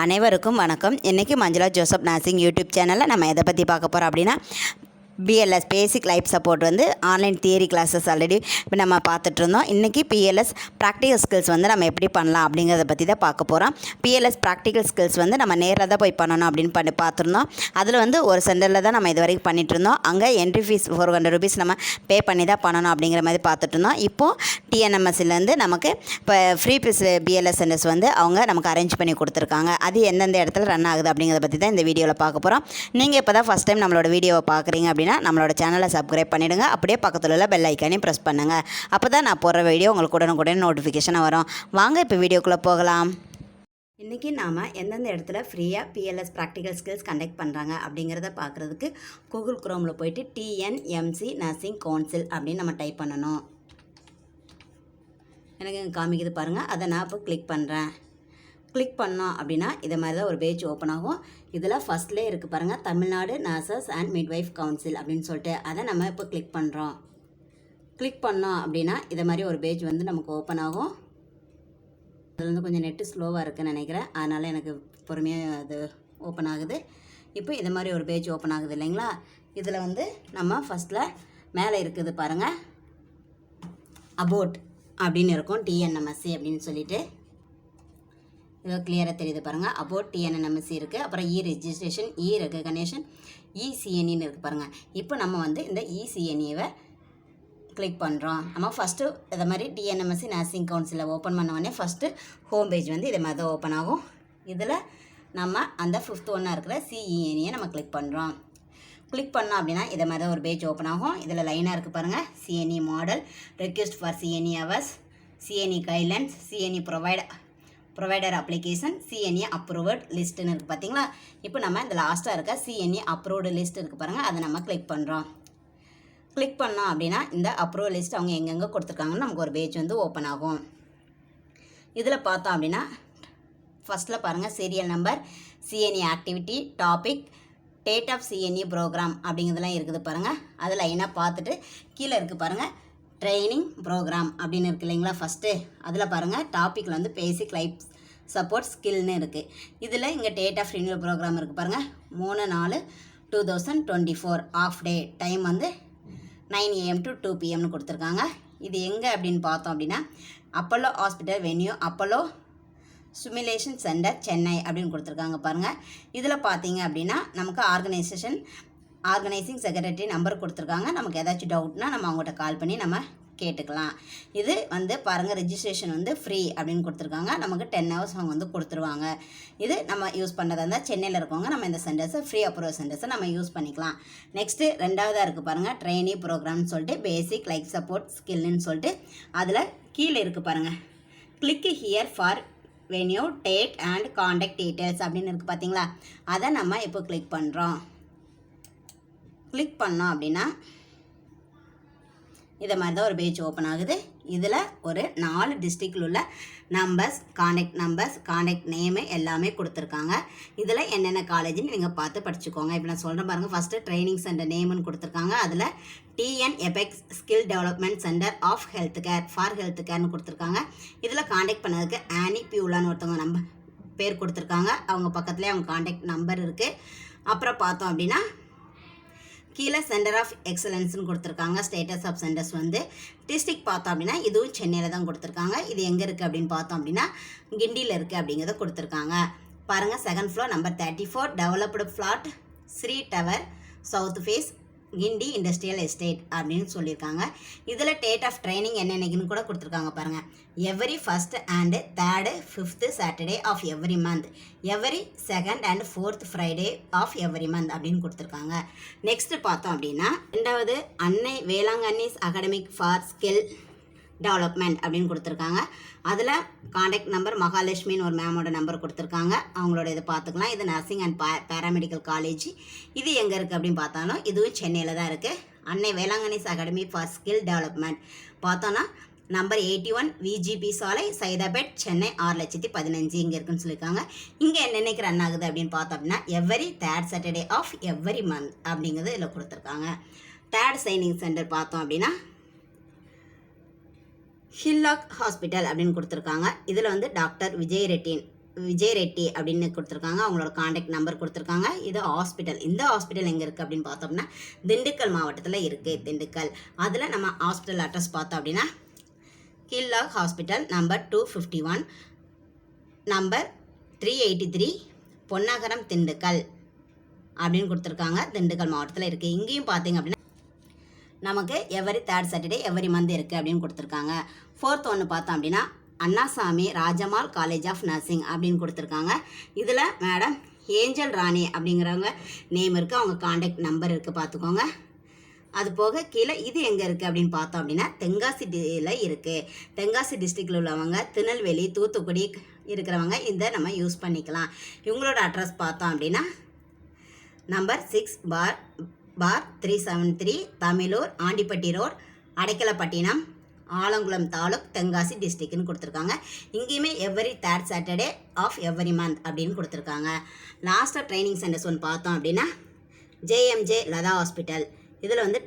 அனைவருக்கும் வணக்கம். இன்றைக்கி மஞ்சுளா ஜோசப் நர்சிங் யூடியூப் சேனலில் நம்ம எதை பற்றி பார்க்க போகிறோம் அப்படின்னா, பிஎல்எஸ் பேசிக் life support online theory classes already இப்போ நம்ம பார்த்துட்ருந்தோம். இன்றைக்கி பிஎல்எஸ் ப்ராக்டிக்கல் ஸ்கில்ஸ் நம்ம எப்படி பண்ணலாம் அப்படிங்கிறத பற்றி தான் பார்க்க போகிறோம். பிஎல்எஸ் ப்ராக்டிக்கல் ஸ்கில்ஸ் நம்ம நேரில் தான் போய் பண்ணணும் அப்படின்னு பார்த்துருந்தோம். அதில் ஒரு சென்டரில் தான் நம்ம இது வரைக்கும் பண்ணிகிட்ருந்தோம். அங்கே என்ட்ரி ஃபீஸ் 400 rupees நம்ம பே பண்ணி தான் பண்ணணும் அப்படிங்கிற மாதிரி பார்த்துட்ருந்தோம். இப்போது டிஎன்எம்எஸ்சிலேருந்து நமக்கு இப்போ ஃப்ரீ பீஸ் பிஎல்எஸ் சென்டர்ஸ் அவங்க நமக்கு அரேஞ்ச் பண்ணி கொடுத்துருக்காங்க. அது எந்தெந்த இடத்துல ரன் ஆகுது அப்படிங்கிறத பற்றி தான் இந்த வீடியோவில் பார்க்க போகிறோம். நீங்கள் இப்போ தான் ஃபஸ்ட் டைம் நம்மளோட வீடியோவை பார்க்குறீங்க அப்படின்னா நம்மளோட சேனலை சப்ஸ்கிரைப் பண்ணிவிடுங்க. அப்படியே பக்கத்தில் உள்ள பெல் ஐக்கானையும் ப்ரெஸ் பண்ணுங்கள். அப்போ தான் நான் போடுற வீடியோ உங்களுக்கு உடனுக்குடன் நோட்டிஃபிகேஷனாக வரும். வாங்க இப்போ வீடியோக்குள்ளே போகலாம். இன்றைக்கி நாம் எந்தெந்த இடத்துல ஃப்ரீயாக பிஎல்எஸ் ப்ராக்டிக்கல் ஸ்கில்ஸ் கண்டக்ட் பண்ணுறாங்க அப்படிங்கிறத பார்க்குறதுக்கு கூகுள் குரோமில் போய்ட்டு டிஎன்எம்சி நர்சிங் கவுன்சில் அப்படின்னு நம்ம டைப் பண்ணணும். எனக்கு இங்கே காமிக்குது பாருங்கள். அதை நான் இப்போ கிளிக் பண்ணுறேன். கிளிக் பண்ணோம் அப்படின்னா இதை மாதிரி தான் ஒரு பேஜ் ஓப்பன் ஆகும். இதில் ஃபஸ்ட்லேயே இருக்குது பாருங்கள், Tamil Nadu nurses and midwife council அப்படின்னு சொல்லிட்டு. அதை நம்ம இப்போ கிளிக் பண்ணுறோம். கிளிக் பண்ணோம் அப்படின்னா இதை மாதிரி ஒரு பேஜ் நமக்கு ஓப்பன் ஆகும். அதில் கொஞ்சம் நெட்டு ஸ்லோவாக இருக்குதுன்னு நினைக்கிறேன், அதனால் எனக்கு பொறுமையாக அது ஓப்பன் ஆகுது. இப்போ இது மாதிரி ஒரு பேஜ் ஓப்பன் ஆகுது இல்லைங்களா. இதில் நம்ம ஃபஸ்ட்டில் மேலே இருக்குது பாருங்கள், அபோட் அப்படின்னு இருக்கும், டிஎன்எம்எஸ்சி அப்படின்னு சொல்லிட்டு. இதோ கிளியராக தெரியுது பாருங்கள், அபோட் டிஎன்எம்எஸ்சி இருக்குது. அப்புறம் இ ரெஜிஸ்ட்ரேஷன், இ ரெகக்னேஷன், இசிஎன்இன்னு இருக்குது பாருங்கள். இப்போ நம்ம இந்த இசிஎன்இவை கிளிக் பண்ணுறோம். நம்ம ஃபஸ்ட்டு இதை மாதிரி டிஎன்எம்எஸ்சி நர்சிங் கவுன்சிலில் ஓப்பன் பண்ண உடனே ஃபஸ்ட்டு ஹோம் பேஜ் இதை மாதிரி தான் ஓப்பன் ஆகும். இதில் நம்ம அந்த 5th ஒன்றா இருக்கிற சிஇஎன்இயை நம்ம கிளிக் பண்ணுறோம். கிளிக் பண்ணோம் அப்படின்னா இதை மாதிரி தான் ஒரு பேஜ் ஓப்பன் ஆகும். இதில் லைனாக இருக்குது பாருங்கள், CNE model, request for CNE hours, CNE guidelines, CNE provider application, CNE approved லிஸ்ட்டுன்னு இருக்குது பார்த்தீங்களா. இப்போ நம்ம இந்த லாஸ்ட்டாக இருக்க சிஎன்இ அப்ரூவ்டு லிஸ்ட் இருக்குது பாருங்கள், அதை நம்ம கிளிக் பண்ணுறோம். கிளிக் பண்ணோம் அப்படின்னா இந்த அப்ரூவல் லிஸ்ட் அவங்க எங்கெங்கே கொடுத்துருக்காங்கன்னு நமக்கு ஒரு பேஜ் ஓப்பன் ஆகும். இதில் பார்த்தோம் அப்படின்னா ஃபஸ்ட்டில் பாருங்கள், serial number, CNE activity, topic, date of CNE programme அப்படிங்கிறதுலாம் இருக்குது பாருங்கள். அது லைனாக பார்த்துட்டு கீழே இருக்குது பாருங்கள், ட்ரைனிங் ப்ரோக்ராம் அப்படின்னு இருக்குது இல்லைங்களா. ஃபஸ்ட்டு அதில் பாருங்கள், டாப்பிக்கில் பேசிக் லைஃப் சப்போர்ட் ஸ்கில்னு இருக்குது. இதில் இங்கே டேட் ஆஃப் ரினியூவல் ப்ரோக்ராம் இருக்குது பாருங்கள், 3/4/2024 off day, time 9 AM to 2 PMனு கொடுத்துருக்காங்க. இது எங்கே அப்படின்னு பார்த்தோம் அப்படின்னா Apollo hospital venue, Apollo simulation centre, Chennai அப்படின்னு கொடுத்துருக்காங்க பாருங்கள். இதில் பார்த்தீங்க அப்படின்னா நமக்கு ஆர்கனைசிங் செக்ரட்டரி நம்பர் கொடுத்துருக்காங்க. நமக்கு ஏதாச்சும் டவுட்னா நம்ம அவங்கள்ட்ட கால் பண்ணி நம்ம கேட்டுக்கலாம். இது பாருங்கள், ரெஜிஸ்ட்ரேஷன் ஃப்ரீ அப்படின்னு கொடுத்துருக்காங்க. நமக்கு 10 hours அவங்க கொடுத்துருவாங்க. இது நம்ம யூஸ் பண்ணுறதா இருந்தால் சென்னையில் இருக்கவங்க நம்ம இந்த சென்டர்ஸை ஃப்ரீ அப்ரூவல் சென்டர்ஸை நம்ம யூஸ் பண்ணிக்கலாம். நெக்ஸ்ட்டு ரெண்டாவதாக இருக்குது பாருங்கள், ட்ரெயினி ப்ரோக்ராம்னு சொல்லிட்டு பேசிக் லைஃப் சப்போர்ட் ஸ்கில்னு சொல்லிட்டு. அதில் கீழே இருக்குது பாருங்கள், click here for venue, date and contact details அப்படின்னு இருக்குது பார்த்தீங்களா. அதை நம்ம இப்போ கிளிக் பண்ணுறோம். கிளிக் பண்ணோம் அப்படின்னா இதை மாதிரி தான் ஒரு பேஜ் ஓப்பன் ஆகுது. இதில் ஒரு 4 டிஸ்ட்ரிக்டில் உள்ள நம்பர்ஸ், காண்டாக்ட் நேமு எல்லாமே கொடுத்துருக்காங்க. இதில் என்னென்ன காலேஜ்னு நீங்கள் பார்த்து படிச்சுக்கோங்க. இப்போ நான் சொல்கிறேன் பாருங்கள், ஃபஸ்ட்டு ட்ரைனிங் சென்டர் நேமுன்னு கொடுத்துருக்காங்க. அதில் TN apex skill development centre of health care for health கேர்னு கொடுத்துருக்காங்க. இதில் காண்டாக்ட் பண்ணதுக்கு ஆனி பியூலான்னு ஒருத்தவங்க நம்ம பேர் கொடுத்துருக்காங்க. அவங்க பக்கத்துலேயே அவங்க காண்டாக்ட் நம்பர் இருக்குது. அப்புறம் பார்த்தோம் அப்படின்னா கீழே சென்டர் ஆஃப் எக்ஸலன்ஸ்னு கொடுத்துருக்காங்க. ஸ்டேட்டஸ் ஆஃப் சென்டர்ஸ் டிஸ்ட்ரிக்ட் பார்த்தோம் அப்படின்னா இதுவும் சென்னையில் தான் கொடுத்துருக்காங்க. இது எங்கே இருக்குது அப்படின்னு பார்த்தோம் அப்படின்னா கிண்டியில் இருக்குது அப்படிங்கிறத கொடுத்துருக்காங்க. பாருங்கள், 2nd floor number 34, developed flat, Sri tower, south phase, Guindy industrial estate அப்படின்னு சொல்லியிருக்காங்க. இதில் டேட் ஆஃப் ட்ரைனிங் என்னென்னக்குன்னு கூட கொடுத்துருக்காங்க பாருங்கள், every 1st and 3rd 5th Saturday off every month, every 2nd and 4th Friday off every month அப்படின்னு கொடுத்துருக்காங்க. நெக்ஸ்ட்டு பார்த்தோம் அப்படின்னா ரெண்டாவது Annai Velankanni's academic for skill development அப்படின்னு கொடுத்துருக்காங்க. அதில் காண்டாக்ட் நம்பர் மகாலட்சுமின்னு ஒரு மேமோட நம்பர் கொடுத்துருக்காங்க. அவங்களோட இதை பார்த்துக்கலாம். இது நர்சிங் அண்ட் பேராமெடிக்கல் காலேஜ். இது எங்கே இருக்குது அப்படின்னு பார்த்தாலும் இதுவும் சென்னையில் தான் இருக்குது. அன்னை வேளாங்கண்ணிஸ் அகாடமி ஃபார் ஸ்கில் டெவலப்மெண்ட் பார்த்தோன்னா நம்பர் 81 விஜிபி சாலை, சைதாபேட், சென்னை 6,15,000 இங்கே இருக்குன்னு சொல்லியிருக்காங்க. இங்கே என்னென்னைக்கு ரன் ஆகுது அப்படின்னு பார்த்தோம் அப்படின்னா every 3rd Saturday off every month அப்படிங்கிறது இதில் கொடுத்துருக்காங்க. 3rd சைனிங் சென்டர் பார்த்தோம் அப்படின்னா ஹில்லாக் ஹாஸ்பிட்டல் அப்படின்னு கொடுத்துருக்காங்க. இதில் டாக்டர் விஜய் ரெட்டி விஜய் ரெட்டி அப்படின்னு கொடுத்துருக்காங்க. அவங்களோட காண்டாக்ட் நம்பர் கொடுத்துருக்காங்க. இது ஹாஸ்பிட்டல். இந்த ஹாஸ்பிட்டல் எங்கே இருக்குது அப்படின்னு பார்த்தோம் அப்படின்னா திண்டுக்கல் மாவட்டத்தில் இருக்குது. திண்டுக்கல். அதில் நம்ம ஹாஸ்பிட்டல் அட்ரஸ் பார்த்தோம் அப்படின்னா கில்லாக் hospital number 251 number 383 Ponnagaram Dindigul அப்படின்னு கொடுத்துருக்காங்க. திண்டுக்கல் மாவட்டத்தில் இருக்குது. இங்கேயும் பார்த்தீங்க அப்படின்னா நமக்கு every 3rd Saturday every month இருக்குது அப்படின்னு கொடுத்துருக்காங்க. 4th ஒன்று பார்த்தோம் அப்படின்னா அண்ணாசாமி ராஜமால் காலேஜ் ஆஃப் நர்சிங் அப்படின்னு கொடுத்துருக்காங்க. இதில் மேடம் ஏஞ்சல் ராணி அப்படிங்கிறவங்க நேம் இருக்குது. அவங்க காண்டாக்ட் நம்பர் இருக்குது, பார்த்துக்கோங்க. அது போக கீழே இது எங்கே இருக்குது அப்படின்னு பார்த்தோம் அப்படின்னா தென்காசியில் இருக்குது. தென்காசி டிஸ்ட்ரிக்டில் உள்ளவங்க திருநெல்வேலி தூத்துக்குடி இருக்கிறவங்க இதை நம்ம யூஸ் பண்ணிக்கலாம். இவங்களோட அட்ரஸ் பார்த்தோம் அப்படின்னா நம்பர் 6/373 தமிழூர் ஆண்டிப்பட்டி ரோட் அடைக்கலப்பட்டினம் ஆலங்குளம் தாலுக் தென்காசி டிஸ்ட்ரிக்ட்னு கொடுத்துருக்காங்க. இங்கேயுமே every 3rd Saturday off every month அப்படின்னு கொடுத்துருக்காங்க. லாஸ்ட்டாக ட்ரைனிங் சென்டர்ஸ் ஒன்று பார்த்தோம் அப்படின்னா ஜேஎம்ஜே லதா ஹாஸ்பிட்டல். இதில் வந்து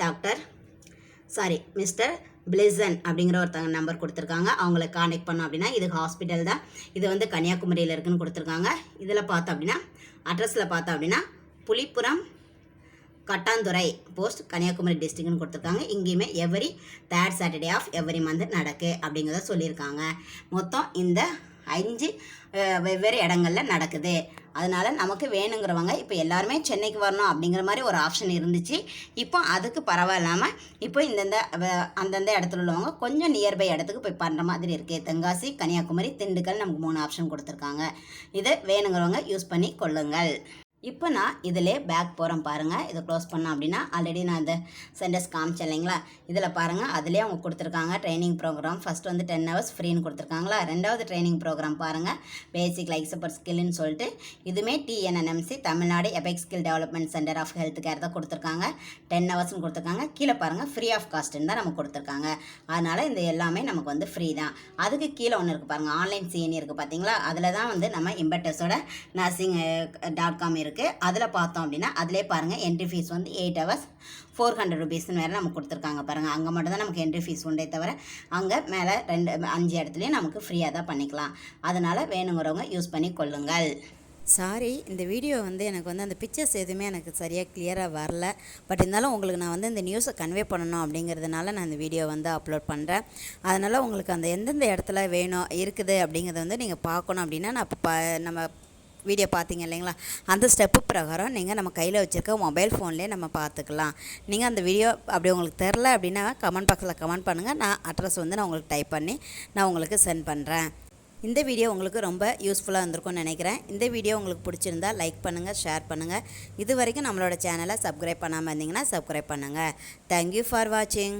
மிஸ்டர் பிளிசன் அப்படிங்கிற ஒருத்தங்க நம்பர் கொடுத்துருக்காங்க. அவங்கள காண்டாக்ட் பண்ணோம் அப்படின்னா இது ஹாஸ்பிட்டல் தான். இது வந்து கன்னியாகுமரியில் இருக்குதுன்னு கொடுத்துருக்காங்க. இதில் பார்த்தோம் அப்படின்னா அட்ரஸில் பார்த்தோம் அப்படின்னா புலிப்புரம் கட்டாந்துறை போஸ்ட் கன்னியாகுமரி டிஸ்ட்ரிக்ட்னு கொடுத்துருக்காங்க. இங்கேயுமே every 3rd Saturday off every month நடக்கு அப்படிங்கிறத சொல்லியிருக்காங்க. மொத்தம் இந்த 5 வெவ்வேறு இடங்களில் நடக்குது. அதனால் நமக்கு வேணுங்கிறவங்க இப்போ எல்லாருமே சென்னைக்கு வரணும் அப்படிங்கிற மாதிரி ஒரு ஆப்ஷன் இருந்துச்சு. இப்போ அதுக்கு பரவாயில்லாமல் இப்போ அந்தந்த இடத்துல உள்ளவங்க கொஞ்சம் நியர்பை இடத்துக்கு போய் பண்ணுற மாதிரி இருக்குது. தென்காசி கன்னியாகுமரி திண்டுக்கல் நமக்கு 3 ஆப்ஷன் கொடுத்துருக்காங்க. இதை வேணுங்கிறவங்க யூஸ் பண்ணி கொள்ளுங்கள். இப்போ நான் இதிலே பேக் போகிறேன் பாருங்கள். இதை க்ளோஸ் பண்ணோம் அப்படின்னா ஆல்ரெடி நான் இந்த சென்டர்ஸ் காமிச்சேன் இல்லைங்களா. இதில் பாருங்கள், அதிலே அவங்க கொடுத்துருக்காங்க ட்ரைனிங் ப்ரோக்ராம். ஃபஸ்ட்டு வந்து 10 hours ஃப்ரீன்னு கொடுத்துருக்காங்களா. 2வது ட்ரைனிங் ப்ரோக்ராம் பாருங்கள், பேசிக் லைஃப் சப்போர்ட் ஸ்கில்னு சொல்லிட்டு. இதுவுமே TNNMC Tamil Nadu apex skill development centre of health care தான் கொடுத்துருக்காங்க. 10 ஹவர்ஸ்னு கொடுத்துருக்காங்க. கீழே பாருங்கள் ஃப்ரீ ஆஃப் காஸ்ட்டுன்னு தான் நமக்கு கொடுத்துருக்காங்க. அதனால் இந்த எல்லாமே நமக்கு வந்து ஃப்ரீ தான். அதுக்கு கீழே ஒன்று இருக்குது பாருங்கள், ஆன்லைன் CNE இருக்குது பார்த்தீங்களா. அதில் தான் வந்து நம்ம இம்பர்டஸோட nursing.com இருக்குது. அதில் பார்த்தோம் அப்படின்னா அதிலே பாருங்கள் என்ட்ரி ஃபீஸ் வந்து 8 hours 400 rupeesன்னு வேறு நமக்கு கொடுத்துருக்காங்க பாருங்கள். அங்கே மட்டும் தான் நமக்கு என்ட்ரி ஃபீஸ் உண்டே தவிர அங்கே மேலே 5 இடத்துலையும் நமக்கு ஃப்ரீயாக தான் பண்ணிக்கலாம். அதனால் வேணுங்கிறவங்க யூஸ் பண்ணி கொள்ளுங்கள். சாரி, இந்த வீடியோ வந்து எனக்கு வந்து அந்த பிக்சர்ஸ் எதுவுமே எனக்கு சரியாக கிளியராக வரல. பட் இருந்தாலும் உங்களுக்கு நான் வந்து இந்த நியூஸை கன்வே பண்ணணும் அப்படிங்கிறதுனால நான் இந்த வீடியோ வந்து அப்லோட் பண்ணுறேன். அதனால் உங்களுக்கு அந்த எந்தெந்த இடத்துல வேணும் இருக்குது அப்படிங்கிறத வந்து நீங்கள் பார்க்கணும் அப்படின்னா நம்ம வீடியோ பார்த்தீங்க இல்லைங்களா, அந்த ஸ்டெப்பு பிரகாரம் நீங்கள் நம்ம கையில் வச்சுருக்க மொபைல் ஃபோன்லேயே நம்ம பார்த்துக்கலாம். நீங்கள் அந்த வீடியோ அப்படி உங்களுக்கு தெரில அப்படின்னா கமெண்ட் பாக்ஸில் கமெண்ட் பண்ணுங்கள். நான் அட்ரஸ் வந்து நான் உங்களுக்கு டைப் பண்ணி நான் உங்களுக்கு சென்ட் பண்ணுறேன். இந்த வீடியோ உங்களுக்கு ரொம்ப யூஸ்ஃபுல்லாக இருந்திருக்கும்னு நினைக்கிறேன். இந்த வீடியோ உங்களுக்கு பிடிச்சிருந்தா லைக் பண்ணுங்கள், ஷேர் பண்ணுங்கள். இது வரைக்கும் நம்மளோட சேனலை சப்ஸ்கிரைப் பண்ணாமல் இருந்தீங்கன்னா சப்ஸ்கிரைப் பண்ணுங்கள். தேங்க்யூ ஃபார் வாட்சிங்.